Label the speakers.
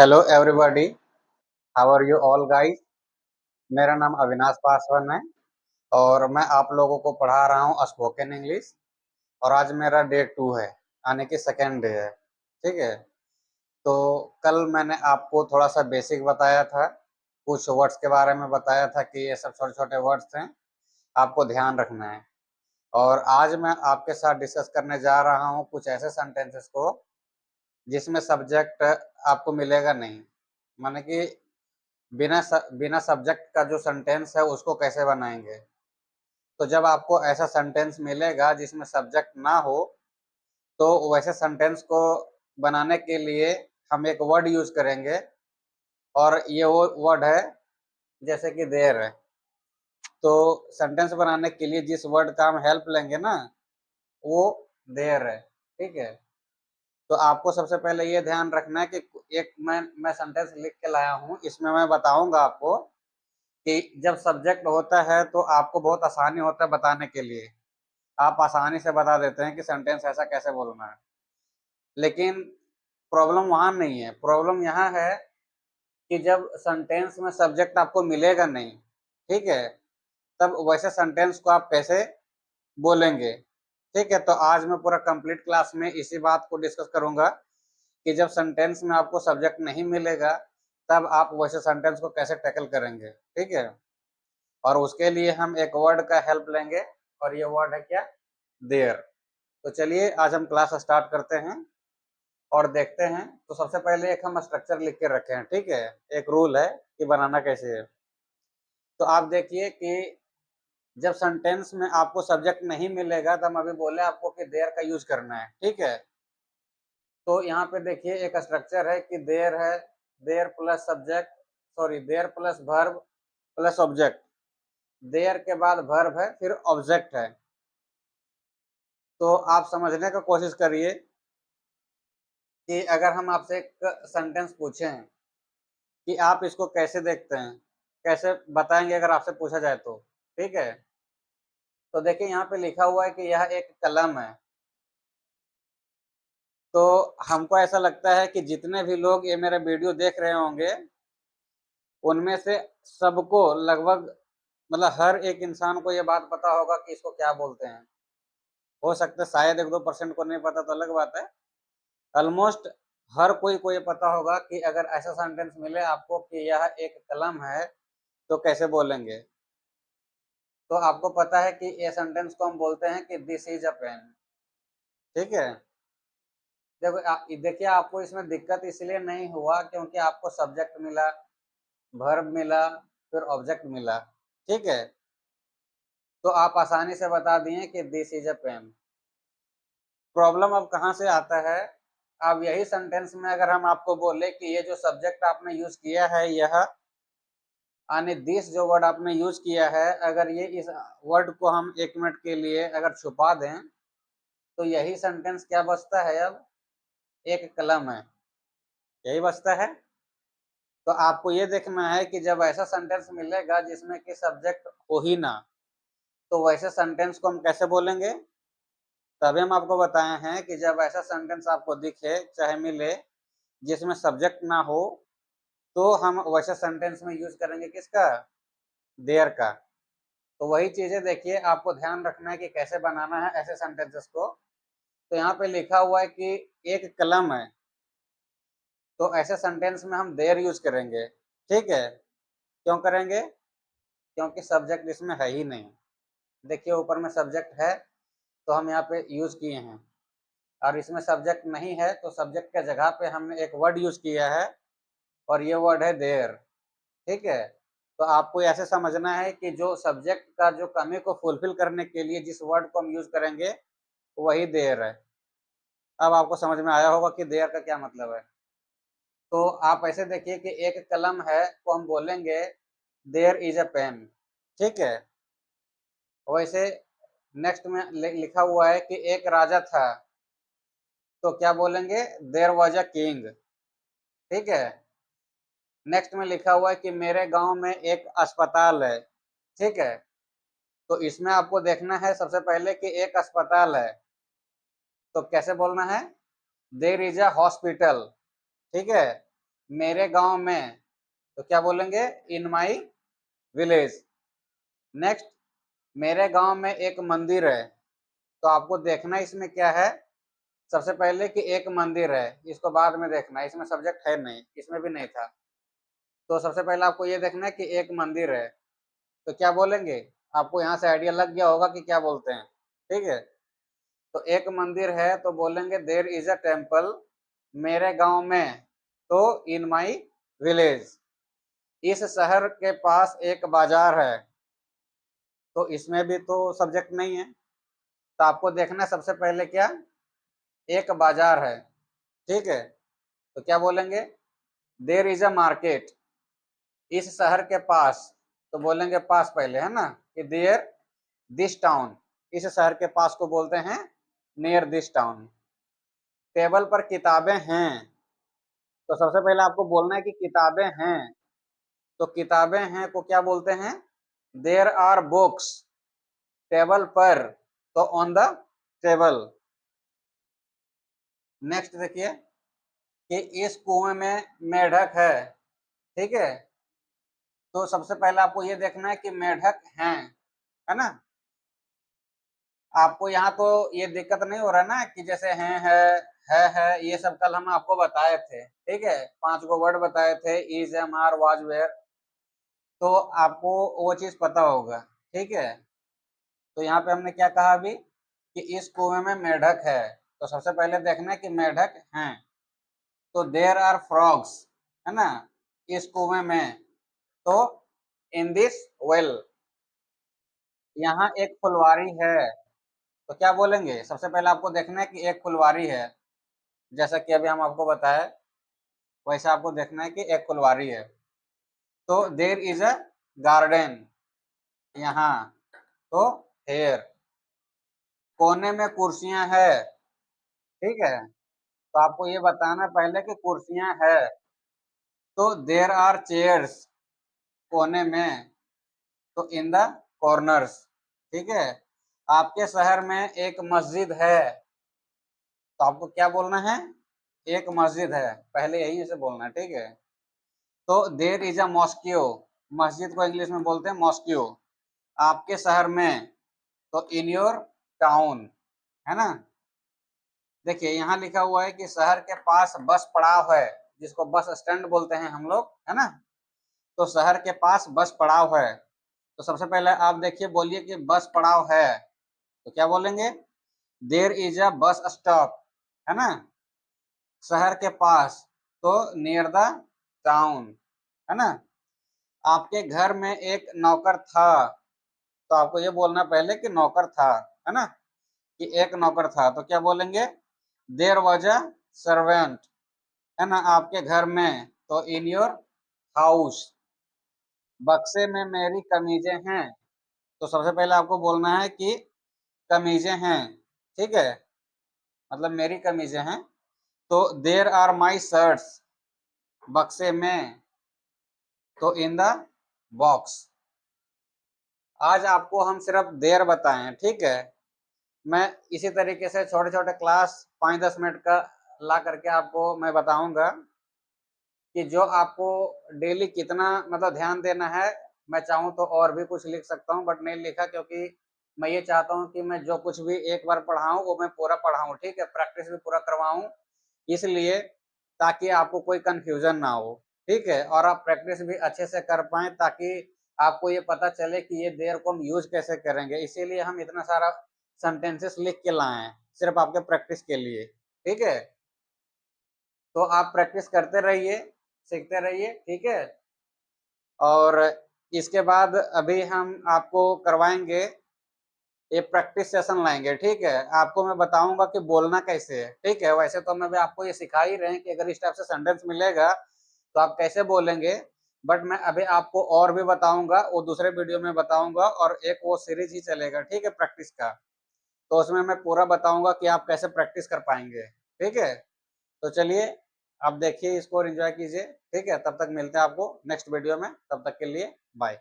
Speaker 1: Hello everybody, how are you all guys. मेरा नाम अविनाश पासवान है और मैं आप लोगों को पढ़ा रहा हूँ स्पोकन इंग्लिश। और आज मेरा डे 2 है, यानी कि सेकेंड डे है। ठीक है। तो कल मैंने आपको थोड़ा सा बेसिक बताया था, कुछ वर्ड्स के बारे में बताया था कि ये सब छोटे छोटे वर्ड्स हैं, आपको ध्यान रखना है। और आज मैं आपके साथ डिस्कस करने जा रहा हूँ कुछ ऐसे सेंटेंसेस को जिसमें सब्जेक्ट आपको मिलेगा नहीं, माने कि बिना सब्जेक्ट का जो सेंटेंस है उसको कैसे बनाएंगे। तो जब आपको ऐसा सेंटेंस मिलेगा जिसमें सब्जेक्ट ना हो, तो वैसे सेंटेंस को बनाने के लिए हम एक वर्ड यूज करेंगे। और ये वो वर्ड है जैसे कि देयर है। तो सेंटेंस बनाने के लिए जिस वर्ड का हम हेल्प लेंगे ना, वो देयर है। ठीक है। तो आपको सबसे पहले ये ध्यान रखना है कि एक मैं सेंटेंस लिख के लाया हूँ, इसमें मैं बताऊंगा आपको कि जब सब्जेक्ट होता है तो आपको बहुत आसानी होता है बताने के लिए। आप आसानी से बता देते हैं कि सेंटेंस ऐसा कैसे बोलना है। लेकिन प्रॉब्लम वहाँ नहीं है, प्रॉब्लम यहाँ है कि जब सेंटेंस में सब्जेक्ट आपको मिलेगा नहीं, ठीक है, तब वैसे सेंटेंस को आप कैसे बोलेंगे। ठीक है। तो आज मैं पूरा कंप्लीट क्लास में इसी बात को डिस्कस करूंगा कि जब सेंटेंस में आपको सब्जेक्ट नहीं मिलेगा, तब आप वैसे सेंटेंस को कैसे टैकल करेंगे। ठीक है। और उसके लिए हम एक वर्ड का हेल्प लेंगे, और ये वर्ड है क्या, देयर। तो चलिए आज हम क्लास स्टार्ट करते हैं और देखते हैं। तो सबसे पहले एक हम स्ट्रक्चर लिख के रखे हैं, ठीक है, एक रूल है कि बनाना कैसे है। तो आप देखिए कि जब सेंटेंस में आपको सब्जेक्ट नहीं मिलेगा, तो हम अभी बोले आपको कि देयर का यूज करना है। ठीक है। तो यहाँ पे देखिए एक स्ट्रक्चर है कि देयर है, there plus subject, sorry there plus verb plus object. There के बाद वर्ब है, फिर ऑब्जेक्ट है। तो आप समझने का कोशिश करिए कि अगर हम आपसे एक सेंटेंस पूछें कि आप इसको कैसे देखते हैं, कैसे बताएंगे अगर आपसे पूछा जाए तो। ठीक है। तो देखिए यहाँ पे लिखा हुआ है कि यह एक कलम है। तो हमको ऐसा लगता है कि जितने भी लोग ये मेरा वीडियो देख रहे होंगे, उनमें से सबको लगभग, मतलब हर एक इंसान को ये बात पता होगा कि इसको क्या बोलते हैं। हो सकता है शायद 1-2% को नहीं पता, तो अलग बात है। ऑलमोस्ट हर कोई को ये पता होगा कि अगर ऐसा सेंटेंस मिले आपको कि यह एक कलम है, तो कैसे बोलेंगे। तो आपको पता है कि ये सेंटेंस को हम बोलते हैं कि दिस इज अ पेन। ठीक है। देखिए आपको इसमें दिक्कत इसलिए नहीं हुआ क्योंकि आपको सब्जेक्ट मिला, वर्ब मिला, फिर ऑब्जेक्ट मिला। ठीक है। तो आप आसानी से बता दिए कि this is a pen. Problem अब कहाँ से आता है, अब यही सेंटेंस में अगर हम आपको बोले कि ये जो सब्जेक्ट आपने यूज किया है, यह यानी दिस जो वर्ड आपने यूज किया है, अगर ये इस वर्ड को हम 1 मिनट के लिए अगर छुपा दें, तो यही सेंटेंस क्या बचता है, अब एक कलम है, यही बचता है। तो आपको ये देखना है कि जब ऐसा सेंटेंस मिलेगा जिसमें कि सब्जेक्ट हो ही ना, तो वैसे सेंटेंस को हम कैसे बोलेंगे। तभी हम आपको बताए हैं कि जब ऐसा सेंटेंस आपको दिखे चाहे मिले जिसमें सब्जेक्ट ना हो, तो हम वैसे सेंटेंस में यूज करेंगे किसका, देयर का। तो वही चीजें देखिए आपको ध्यान रखना है कि कैसे बनाना है ऐसे सेंटेंसेस को। तो यहाँ पे लिखा हुआ है कि एक कलम है, तो ऐसे सेंटेंस में हम देयर यूज करेंगे। ठीक है। क्यों करेंगे, क्योंकि सब्जेक्ट इसमें है ही नहीं। देखिए ऊपर में सब्जेक्ट है, तो हम यहाँ पे यूज किए हैं। और इसमें सब्जेक्ट नहीं है, तो सब्जेक्ट के जगह पे हमने एक वर्ड यूज किया है, और ये वर्ड है देयर। ठीक है। तो आपको ऐसे समझना है कि जो सब्जेक्ट का जो कमी को फुलफिल करने के लिए जिस वर्ड को हम यूज करेंगे, वही देयर है। अब आपको समझ में आया होगा कि देयर का क्या मतलब है। तो आप ऐसे देखिए कि एक कलम है तो हम बोलेंगे देयर इज अ पेन। ठीक है। वैसे नेक्स्ट में लिखा हुआ है कि एक राजा था, तो क्या बोलेंगे, देयर वाज अ किंग। ठीक है। नेक्स्ट में लिखा हुआ है कि मेरे गांव में एक अस्पताल है। ठीक है। तो इसमें आपको देखना है सबसे पहले कि एक अस्पताल है, तो कैसे बोलना है, देयर इज अ हॉस्पिटल। ठीक है। मेरे गांव में, तो क्या बोलेंगे, इन माई विलेज। नेक्स्ट, मेरे गांव में एक मंदिर है। तो आपको देखना इसमें क्या है, सबसे पहले कि एक मंदिर है, इसको बाद में देखना है, इसमें सब्जेक्ट है नहीं, इसमें भी नहीं था। तो सबसे पहले आपको ये देखना है कि एक मंदिर है, तो क्या बोलेंगे, आपको यहाँ से आइडिया लग गया होगा कि क्या बोलते हैं, ठीक है। तो एक मंदिर है तो बोलेंगे देयर इज अ टेम्पल मेरे गांव में, तो इन माई विलेज। इस शहर के पास एक बाजार है, तो इसमें भी तो सब्जेक्ट नहीं है, तो आपको देखना सबसे पहले क्या, एक बाजार है, ठीक है। तो क्या बोलेंगे, देयर इज अ मार्केट इस शहर के पास, तो बोलेंगे पास पहले, है ना, कि देयर दिस टाउन, इस शहर के पास को बोलते हैं नियर दिस टाउन। टेबल पर किताबें हैं, तो सबसे पहले आपको बोलना है कि किताबें हैं, तो किताबें हैं को क्या बोलते हैं, देयर आर बुक्स। टेबल पर, तो ऑन द टेबल। नेक्स्ट देखिए कि इस कुएं में मेढक है, ठीक है। तो सबसे पहले आपको ये देखना है कि मेढक हैं, है ना। आपको यहाँ तो ये दिक्कत नहीं हो रहा ना कि जैसे हैं है, ये सब कल हम आपको बताए थे, ठीक है, 5 गो वर्ड बताए थे, is, am, are, was, were, तो आपको वो चीज पता होगा, ठीक है। तो यहाँ पे हमने क्या कहा अभी कि इस कुएं में मेढक है, तो सबसे पहले देखना है कि मेढक हैं, तो देयर आर फ्रॉग्स, है ना, इस कुएं में, तो इन दिस वेल। यहाँ एक फुलवारी है, तो क्या बोलेंगे, सबसे पहले आपको देखना है कि एक फुलवारी है, जैसा कि अभी हम आपको बताए वैसे आपको देखना है कि एक फुलवारी है। तो देयर इज अ गार्डन, यहाँ, तो हेयर। कोने में कुर्सियां है, ठीक है, तो आपको ये बताना पहले कि कुर्सियां है, तो देयर आर चेयर्स, कोने में, तो इन द कॉर्नर्स, ठीक है। आपके शहर में एक मस्जिद है, तो आपको क्या बोलना है, एक मस्जिद है, पहले यही से बोलना है, ठीक है। तो देयर इज अ मॉस्क्यू, मस्जिद को इंग्लिश में बोलते हैं मॉस्क्यू। आपके शहर में, तो इन योर टाउन, है ना। देखिए यहाँ लिखा हुआ है कि शहर के पास बस पड़ाव है, जिसको बस स्टैंड बोलते हैं हम लोग, है ना। तो शहर के पास बस पड़ाव है, तो सबसे पहले आप देखिए, बोलिए कि बस पड़ाव है, तो क्या बोलेंगे, there is a bus stop, है ना, शहर के पास, तो नियर द टाउन, है ना। आपके घर में एक नौकर था, तो आपको ये बोलना पहले कि नौकर था, है ना, कि एक नौकर था, तो क्या बोलेंगे, देयर वाज अ सर्वेंट, है ना, आपके घर में, तो इन योर हाउस। बक्से में मेरी कमीजें हैं, तो सबसे पहले आपको बोलना है कि कमीजें हैं, ठीक है, मतलब मेरी कमीजें हैं, तो देयर आर माई शर्ट्स, बक्से में, तो इन द बॉक्स। आज आपको हम सिर्फ देर बताए हैं, ठीक है। मैं इसी तरीके से छोटे छोटे क्लास 5-10 मिनट का ला करके आपको मैं बताऊंगा कि जो आपको डेली कितना मतलब ध्यान देना है। मैं चाहूँ तो और भी कुछ लिख सकता हूँ, बट नहीं लिखा, क्योंकि मैं ये चाहता हूँ कि मैं जो कुछ भी एक बार पढ़ाऊँ वो मैं पूरा पढ़ाऊँ, ठीक है, प्रैक्टिस भी पूरा करवाऊँ, इसलिए ताकि आपको कोई कंफ्यूजन ना हो, ठीक है, और आप प्रैक्टिस भी अच्छे से कर पाए, ताकि आपको ये पता चले कि ये देर को हम यूज कैसे करेंगे। इसीलिए हम इतना सारा सेंटेंसेस लिख के लाए हैं, सिर्फ आपके प्रैक्टिस के लिए, ठीक है। तो आप प्रैक्टिस करते रहिए, सीखते रहिए, ठीक है। और इसके बाद अभी हम आपको करवाएंगे, ये प्रैक्टिस सेशन लाएंगे, ठीक है। आपको मैं बताऊंगा कि बोलना कैसे है, ठीक है। वैसे तो मैं भी आपको ये सिखा ही रहे हैं कि अगर इस टाइप से सेंटेंस मिलेगा तो आप कैसे बोलेंगे, बट मैं अभी आपको और भी बताऊंगा, वो दूसरे वीडियो में बताऊंगा, और एक वो सीरीज ही चलेगा, ठीक है, प्रैक्टिस का। तो उसमें मैं पूरा बताऊंगा कि आप कैसे प्रैक्टिस कर पाएंगे, ठीक है। तो चलिए, आप देखिए इसको, एंजॉय कीजिए, ठीक है। तब तक मिलते हैं आपको नेक्स्ट वीडियो में, तब तक के लिए बाय।